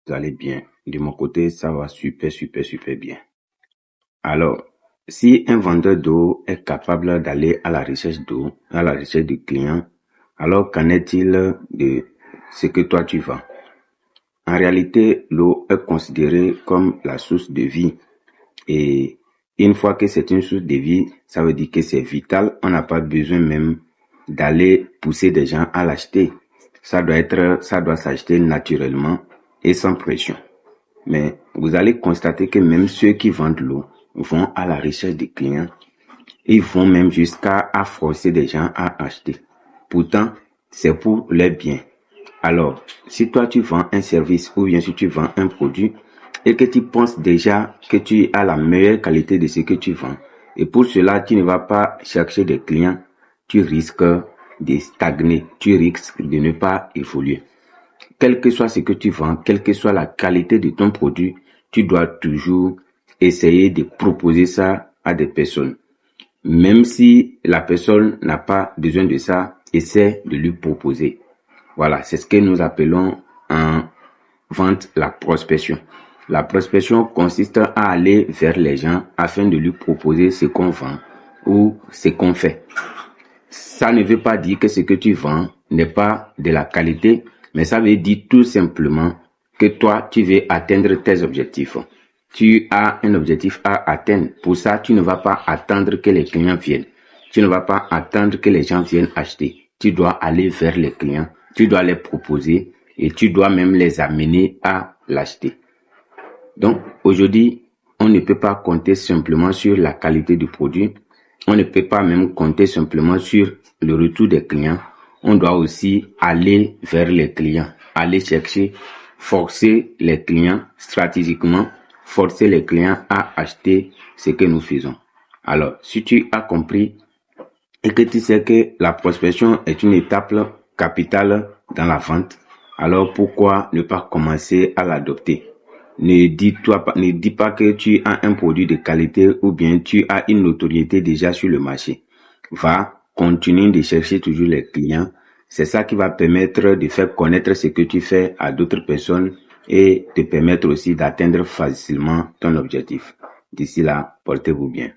vous allez bien. De mon côté, ça va super bien. Alors, si un vendeur d'eau est capable d'aller à la recherche d'eau, à la recherche de clients, alors qu'en est-il de ce que toi tu vends? En réalité, l'eau est considérée comme la source de vie. Et une fois que c'est une source de vie, ça veut dire que c'est vital. On n'a pas besoin même d'aller pousser des gens à l'acheter. Ça doit s'acheter naturellement et sans pression. Mais vous allez constater que même ceux qui vendent l'eau vont à la recherche des clients. Ils vont même jusqu'à forcer des gens à acheter. Pourtant, c'est pour leur bien. Alors, si toi tu vends un service ou bien si tu vends un produit et que tu penses déjà que tu as la meilleure qualité de ce que tu vends, et pour cela tu ne vas pas chercher des clients, tu risques de stagner, tu risques de ne pas évoluer. Quel que soit ce que tu vends, quelle que soit la qualité de ton produit, tu dois toujours essayer de proposer ça à des personnes. Même si la personne n'a pas besoin de ça, essaie de lui proposer. Voilà, c'est ce que nous appelons en vente la prospection. La prospection consiste à aller vers les gens afin de lui proposer ce qu'on vend ou ce qu'on fait. Ça ne veut pas dire que ce que tu vends n'est pas de la qualité, mais ça veut dire tout simplement que toi, tu veux atteindre tes objectifs. Tu as un objectif à atteindre. Pour ça, tu ne vas pas attendre que les clients viennent. Tu ne vas pas attendre que les gens viennent acheter. Tu dois aller vers les clients. Tu dois les proposer et tu dois même les amener à l'acheter. Donc, aujourd'hui, on ne peut pas compter simplement sur la qualité du produit. On ne peut pas même compter simplement sur le retour des clients. On doit aussi aller vers les clients, aller chercher, forcer les clients stratégiquement, forcer les clients à acheter ce que nous faisons. Alors, si tu as compris et que tu sais que la prospection est une étape capitale dans la vente, alors pourquoi ne pas commencer à l'adopter? Ne dis pas que tu as un produit de qualité ou bien tu as une notoriété déjà sur le marché. Va continuer de chercher toujours les clients. C'est ça qui va permettre de faire connaître ce que tu fais à d'autres personnes et te permettre aussi d'atteindre facilement ton objectif. D'ici là, portez-vous bien.